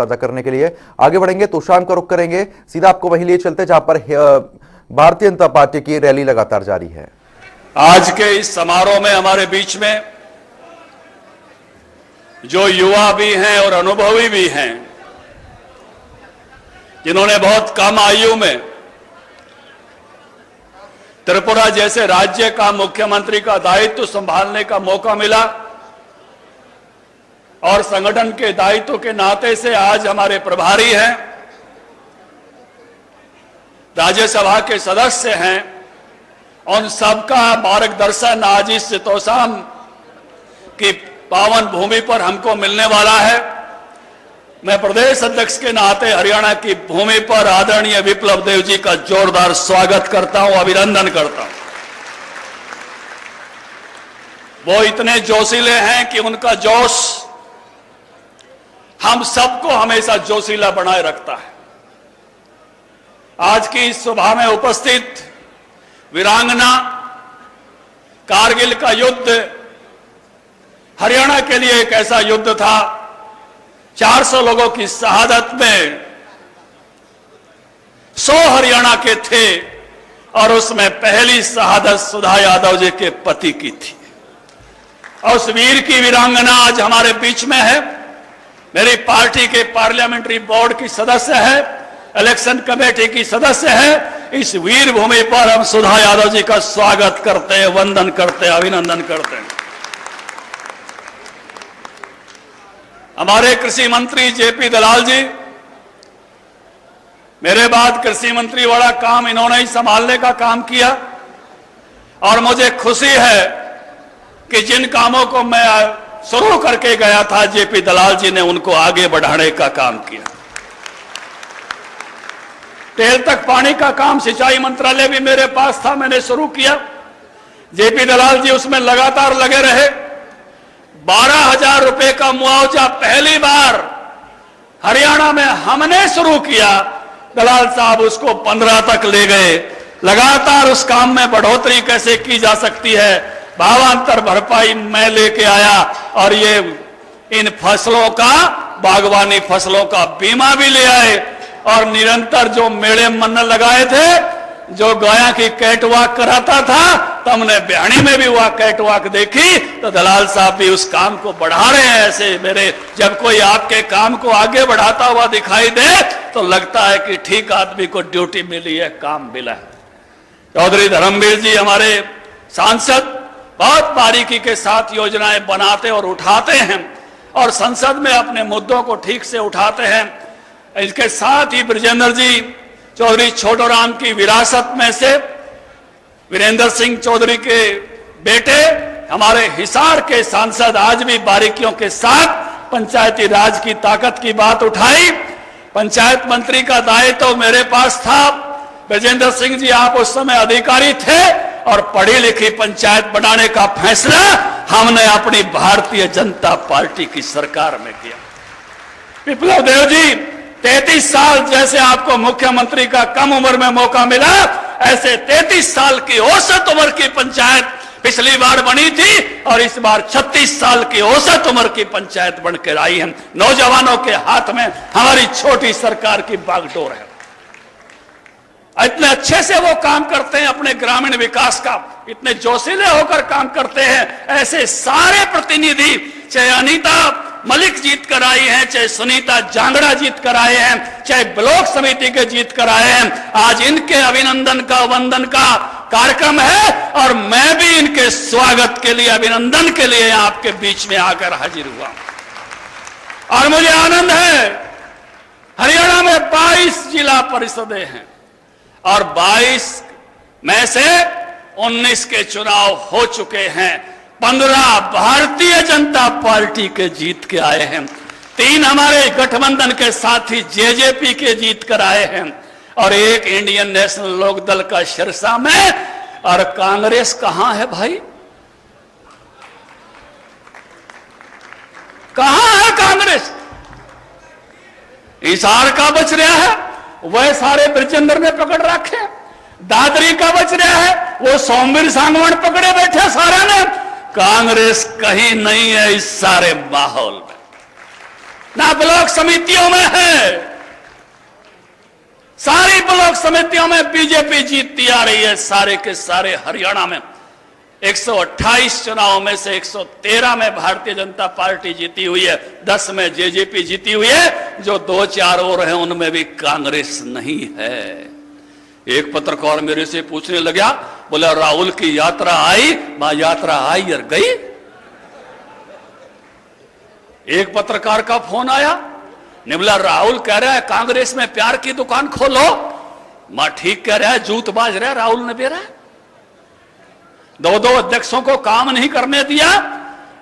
साझा करने के लिए आगे बढ़ेंगे। तोशाम का रुख करेंगे, सीधा आपको वहीं लिए चलते जहां पर भारतीय जनता पार्टी की रैली लगातार जारी है। आज के इस समारोह में हमारे बीच में जो युवा भी हैं और अनुभवी भी हैं, जिन्होंने बहुत कम आयु में त्रिपुरा जैसे राज्य का मुख्यमंत्री का दायित्व संभालने का मौका मिला और संगठन के दायित्व के नाते से आज हमारे प्रभारी हैं, राज्यसभा के सदस्य हैं, उन सबका मार्गदर्शन आज इस तोशाम की पावन भूमि पर हमको मिलने वाला है। मैं प्रदेश अध्यक्ष के नाते हरियाणा की भूमि पर आदरणीय विप्लव देव जी का जोरदार स्वागत करता हूं, अभिनंदन करता हूं। वो इतने जोशीले हैं कि उनका जोश हम सबको हमेशा जोशीला बनाए रखता है। आज की इस सभा में उपस्थित वीरांगना, कारगिल का युद्ध हरियाणा के लिए एक ऐसा युद्ध था, 400 लोगों की शहादत में 100 हरियाणा के थे और उसमें पहली शहादत सुधा यादव जी के पति की थी। और उस वीर की वीरांगना आज हमारे बीच में है। मेरी पार्टी के पार्लियामेंट्री बोर्ड की सदस्य है, इलेक्शन कमेटी की सदस्य है। इस वीर भूमि पर हम सुधा यादव जी का स्वागत करते हैं, वंदन करते हैं, अभिनंदन करते हैं। हमारे कृषि मंत्री जेपी दलाल जी, मेरे बाद कृषि मंत्री वाला काम इन्होंने ही संभालने का काम किया और मुझे खुशी है कि जिन कामों को मैं शुरू करके गया था, जेपी दलाल जी ने उनको आगे बढ़ाने का काम किया। टेल तक पानी का काम सिंचाई मंत्रालय भी मेरे पास था, मैंने शुरू किया। जेपी दलाल जी उसमें लगातार लगे रहे। 12,000 रुपए का मुआवजा पहली बार हरियाणा में हमने शुरू किया, दलाल साहब उसको 15 तक ले गए। लगातार उस काम में बढ़ोतरी कैसे की जा सकती है, भावांतर भरपाई मैं लेके आया और ये इन फसलों का, बागवानी फसलों का बीमा भी ले आए और निरंतर जो मेले मन लगाए थे, जो गया की कैटवॉक कराता था, तो हमने बिहानी में भी वह कैटवॉक देखी, तो दलाल साहब भी उस काम को बढ़ा रहे हैं। ऐसे मेरे जब कोई आपके काम को आगे बढ़ाता हुआ दिखाई दे तो लगता है कि ठीक आदमी को ड्यूटी मिली है, काम मिला है। चौधरी धर्मवीर जी हमारे सांसद बहुत बारीकी के साथ योजनाएं बनाते और उठाते हैं और संसद में अपने मुद्दों को ठीक से उठाते हैं। इसके साथ ही ब्रजेंद्र जी चौधरी छोटूराम की विरासत में से वीरेंद्र सिंह चौधरी के बेटे, हमारे हिसार के सांसद, आज भी बारीकियों के साथ पंचायती राज की ताकत की बात उठाई। पंचायत मंत्री का दायित्व मेरे पास था। ब्रजेंद्र सिंह जी आप उस समय अधिकारी थे और पढ़ी लिखी पंचायत बनाने का फैसला हमने अपनी भारतीय जनता पार्टी की सरकार में किया। विप्लव देव जी 33 साल जैसे आपको मुख्यमंत्री का कम उम्र में मौका मिला, ऐसे 33 साल की औसत उम्र की पंचायत पिछली बार बनी थी और इस बार 36 साल की औसत उम्र की पंचायत बनकर आई है। नौजवानों के हाथ में हमारी छोटी सरकार की बागडोर है। इतने अच्छे से वो काम करते हैं अपने ग्रामीण विकास का, इतने जोशीले होकर काम करते हैं। ऐसे सारे प्रतिनिधि, चाहे अनीता मलिक जीत कर आई हैं, चाहे सुनीता जांगड़ा जीत कर आए हैं, चाहे ब्लॉक समिति के जीत कर आए हैं, आज इनके अभिनंदन का, वंदन का कार्यक्रम है और मैं भी इनके स्वागत के लिए, अभिनंदन के लिए आपके बीच में आकर हाजिर हुआ। और मुझे आनंद है, हरियाणा में 22 जिला परिषदें हैं और 22 में से 19 के चुनाव हो चुके हैं। 15 भारतीय जनता पार्टी के जीत के आए हैं, 3 हमारे गठबंधन के साथी जेजेपी के जीत कर आए हैं और 1 इंडियन नेशनल लोक दल का सिरसा में। और कांग्रेस कहां है भाई, कहां है कांग्रेस? हिसार का बच रहा है, वह सारे ब्रजेंद्र ने पकड़ रखे। दादरी का बच रहा है, वो सोमवीर सांगवान पकड़े बैठे सारा ने। कांग्रेस कहीं नहीं है इस सारे माहौल में। ना ब्लॉक समितियों में है। सारी ब्लॉक समितियों में बीजेपी जीतती आ रही है। सारे के सारे हरियाणा में 128 चुनाव में से 113 में भारतीय जनता पार्टी जीती हुई है, 10 में जेजेपी जीती हुई है। जो 2-4 और हैं उनमें भी कांग्रेस नहीं है। एक पत्रकार मेरे से पूछने लगा, बोला राहुल की यात्रा आई, मां यात्रा आई और गई। एक पत्रकार का फोन आया, ने बोला राहुल कह रहा है कांग्रेस में प्यार की दुकान खोलो। मां ठीक कह रहा है, जूत बाज रहा है राहुल ने बेरा। 2 अध्यक्षों को काम नहीं करने दिया,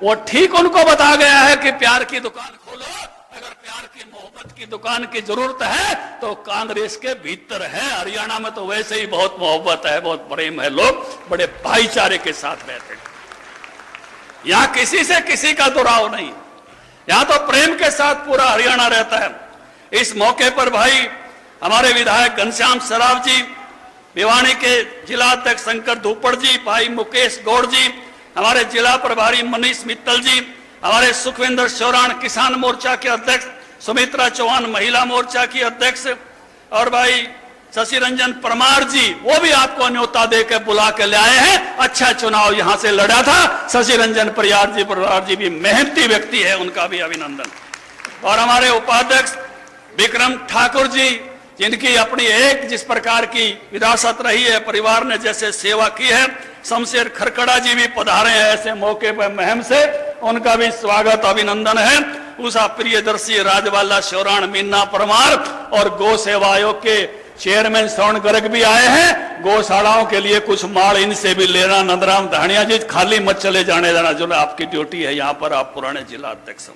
वो ठीक उनको बता गया है कि प्यार की दुकान खोलो। अगर प्यार की मोहब्बत की दुकान की जरूरत है तो कांग्रेस के भीतर है। हरियाणा में तो वैसे ही बहुत मोहब्बत है, बहुत प्रेम है, लोग बड़े भाईचारे के साथ रहते हैं। यहां किसी से किसी का दुराव नहीं, यहां तो प्रेम के साथ पूरा हरियाणा रहता है। इस मौके पर भाई हमारे विधायक घनश्याम सराफ जी, भिवानी के जिला अध्यक्ष शंकर धूपड़ जी, भाई मुकेश गौड़ जी, हमारे जिला प्रभारी मनीष मित्तल जी, हमारे सुखविंदर चौरान किसान मोर्चा के अध्यक्ष, सुमित्रा चौहान महिला मोर्चा की अध्यक्ष, और भाई शशि रंजन परमार जी, वो भी आपको न्योता देकर बुला के ले आए हैं। अच्छा चुनाव यहां से लड़ा था। शशि रंजन परमार जी भी मेहनती व्यक्ति है, उनका भी अभिनंदन। और हमारे उपाध्यक्ष विक्रम ठाकुर जी, जिनकी अपनी एक जिस प्रकार की विरासत रही है, परिवार ने जैसे सेवा की है। शमशेर खरकड़ा जी भी पधारे हैं ऐसे मौके पर महम से, उनका भी स्वागत अभिनंदन है। उषा प्रियदर्शी, राजवाला शौरान, मीना परमार और गौ सेवा आयोग के चेयरमैन श्रवण गर्ग भी आए हैं। गौशालाओं के लिए कुछ माल इनसे भी लेना। नंदराम धानिया जी, खाली मत चले जाने देना, जो आपकी ड्यूटी है यहाँ पर, आप पुराने जिला अध्यक्ष।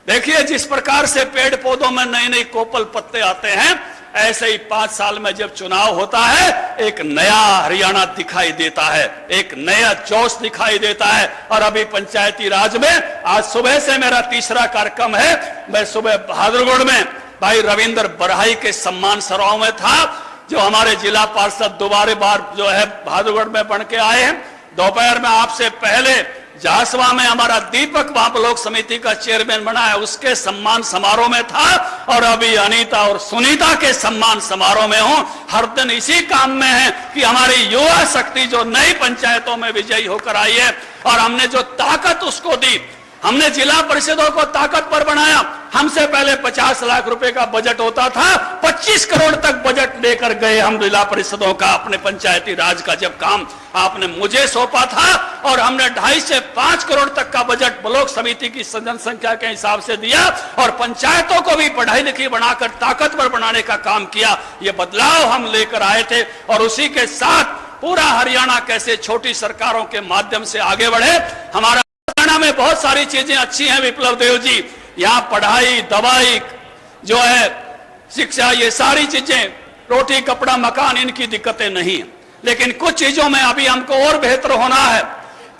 देखिए जिस प्रकार से पेड़ पौधों में नई नई कोपल पत्ते आते हैं, ऐसे ही 5 साल में जब चुनाव होता है एक नया हरियाणा दिखाई देता है, एक नया जोश दिखाई देता है। और अभी पंचायती राज में आज सुबह से मेरा तीसरा कार्यक्रम है। मैं सुबह बहादुरगढ़ में भाई रविंद्र बरहाई के सम्मान समारोह में था, जो हमारे जिला पार्षद दोबारा बार जो है बहादुरगढ़ में बन के आए हैं। दोपहर में आपसे पहले जासवा में हमारा दीपक वहां ब्लॉक समिति का चेयरमैन बना है, उसके सम्मान समारोह में था। और अभी अनीता और सुनीता के सम्मान समारोह में हूं। हर दिन इसी काम में है कि हमारी युवा शक्ति जो नई पंचायतों में विजयी होकर आई है, और हमने जो ताकत उसको दी, हमने जिला परिषदों को ताकतवर बनाया। हमसे पहले 50 लाख रुपए का बजट होता था, 25 करोड़ तक बजट लेकर गए हम जिला परिषदों का, अपने पंचायती राज का जब काम आपने मुझे सौंपा था। और हमने 2.5 से 5 करोड़ तक का बजट ब्लॉक समिति की जनसंख्या के हिसाब से दिया, और पंचायतों को भी पढ़ाई लिखी बनाकर ताकतवर बनाने का काम किया। ये बदलाव हम लेकर आए थे, और उसी के साथ पूरा हरियाणा कैसे छोटी सरकारों के माध्यम से आगे बढ़े। हमारा हरियाणा में बहुत सारी चीजें अच्छी हैं विप्लव देव जी, यहाँ पढ़ाई, दवाई जो है, शिक्षा, ये सारी चीजें, रोटी कपड़ा मकान, इनकी दिक्कतें नहीं है। लेकिन कुछ चीजों में अभी हमको और बेहतर होना है।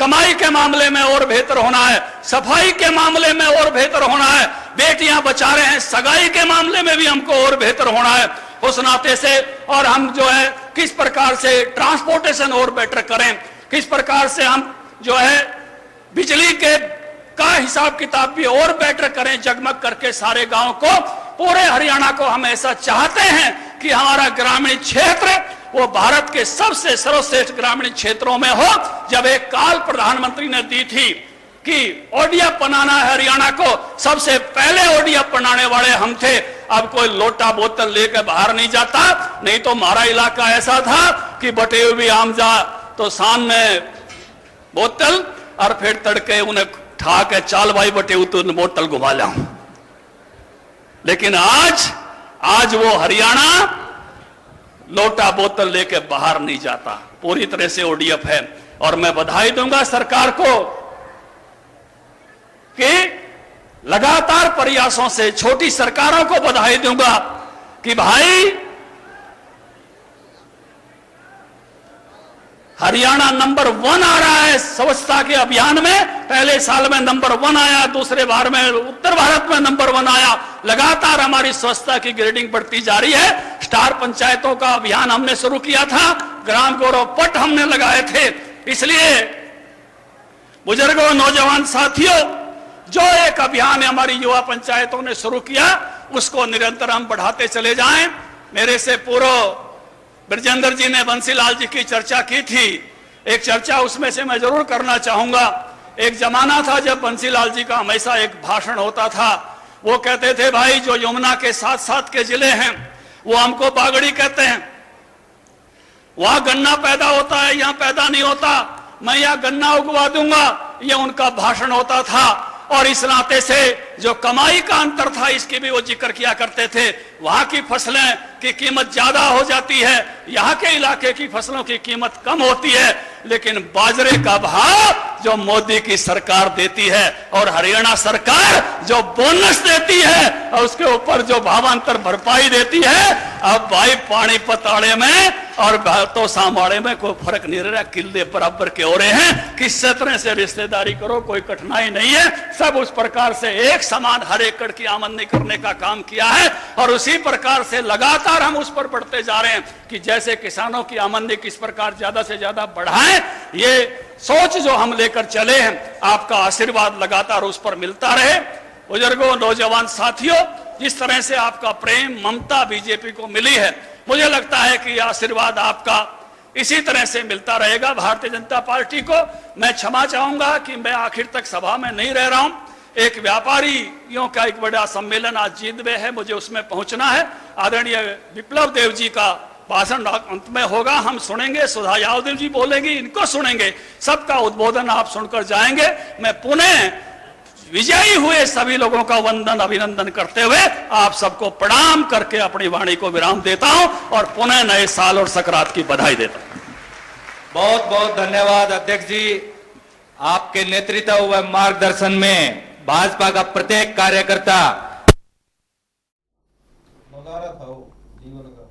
कमाई के मामले में और बेहतर होना है, सफाई के मामले में और बेहतर होना है, बेटियां बचा रहे हैं, सगाई के मामले में भी हमको और बेहतर होना है उस नाते से। और हम जो है किस प्रकार से ट्रांसपोर्टेशन और बेटर करें, किस प्रकार से हम जो है बिजली के का हिसाब किताब भी और बेटर करें, जगमग करके सारे गांव को, पूरे हरियाणा को हम ऐसा चाहते हैं कि हमारा ग्रामीण क्षेत्र वो भारत के सबसे सर्वश्रेष्ठ ग्रामीण क्षेत्रों में हो। जब एक काल प्रधानमंत्री ने दी थी कि ओडीएफ बनाना है हरियाणा को, सबसे पहले ओडीएफ बनाने वाले हम थे। अब कोई लोटा बोतल लेकर बाहर नहीं जाता। नहीं तो हमारा इलाका ऐसा था कि बटे हुए आम जा तो सामने बोतल, और फिर तड़के उन्हें ठा के चाल भाई बटे तो बोतल घुमा लाऊं। लेकिन आज वो हरियाणा लोटा बोतल लेके बाहर नहीं जाता, पूरी तरह से ओडीएफ है। और मैं बधाई दूंगा सरकार को कि लगातार प्रयासों से, छोटी सरकारों को बधाई दूंगा कि भाई हरियाणा नंबर 1 आ रहा है स्वच्छता के अभियान में। पहले साल में नंबर 1 आया, दूसरे बार में उत्तर भारत में नंबर 1 आया। लगातार हमारी स्वच्छता की ग्रेडिंग बढ़ती जा रही है। स्टार पंचायतों का अभियान हमने शुरू किया था, ग्राम गौरव पट हमने लगाए थे। इसलिए बुजुर्गों, नौजवान साथियों, जो एक अभियान हमारी युवा पंचायतों ने शुरू किया उसको निरंतर हम बढ़ाते चले जाएं। मेरे से पूर्व ब्रजेंद्र जी ने बंसीलाल जी की चर्चा की थी, एक चर्चा उसमें से मैं जरूर करना चाहूंगा। एक जमाना था जब बंसीलाल जी का हमेशा एक भाषण होता था, वो कहते थे भाई जो यमुना के साथ साथ के जिले हैं वो हमको बागड़ी कहते हैं, वहां गन्ना पैदा होता है यहाँ पैदा नहीं होता, मैं यहाँ गन्ना उगवा दूंगा, ये उनका भाषण होता था। और इस नाते से जो कमाई का अंतर था इसकी भी वो जिक्र किया करते थे। वहां की फसलें की कीमत ज्यादा हो जाती है, यहाँ के इलाके की फसलों की कीमत कम होती है, लेकिन बाजरे का भाव जो मोदी की सरकार देती है और हरियाणा सरकार जो बोनस देती है और उसके ऊपर जो भावांतर भरपाई देती है, अब भाई पानीपत आड़े में और तो सामाड़े में कोई फर्क नहीं रह रहा, किले बराबर के हो रहे हैं। किस तरह से रिश्तेदारी करो कोई कठिनाई नहीं है, सब उस प्रकार से एक समान हर एकड़ की आमदनी करने का काम किया है और उसी प्रकार से लगातार हम उस पर बढ़ते जा रहे हैं कि जैसे किसानों की आमदनी किस प्रकार ज्यादा से ज्यादा बढ़ाएं, ये सोच जो हम लेकर चले हैं, आपका आशीर्वाद लगातार उस पर मिलता रहे। बुजुर्गों, नौजवान साथियों, जिस तरह से आपका प्रेम ममता बीजेपी को मिली है, मुझे लगता है कि यह आशीर्वाद आपका इसी तरह से मिलता रहेगा भारतीय जनता पार्टी को। मैं क्षमा चाहूंगा कि मैं आखिर तक सभा में नहीं रह रहा हूं, एक व्यापारियों का एक बड़ा सम्मेलन आज जींदवे है, मुझे उसमें पहुंचना है। आदरणीय विप्लव देव जी का भाषण अंत में होगा, हम सुनेंगे, सुधा यादव जी बोलेंगे, इनको सुनेंगे, सबका उद्बोधन आप सुनकर जाएंगे। मैं पुनः विजयी हुए सभी लोगों का वंदन अभिनंदन करते हुए आप सबको प्रणाम करके अपनी वाणी को विराम देता हूं और पुनः नए साल और सकरात की बधाई देता हूं। बहुत बहुत धन्यवाद अध्यक्ष जी। आपके नेतृत्व व मार्गदर्शन में भाजपा का प्रत्येक कार्यकर्ता नगारा था वो जीवन का।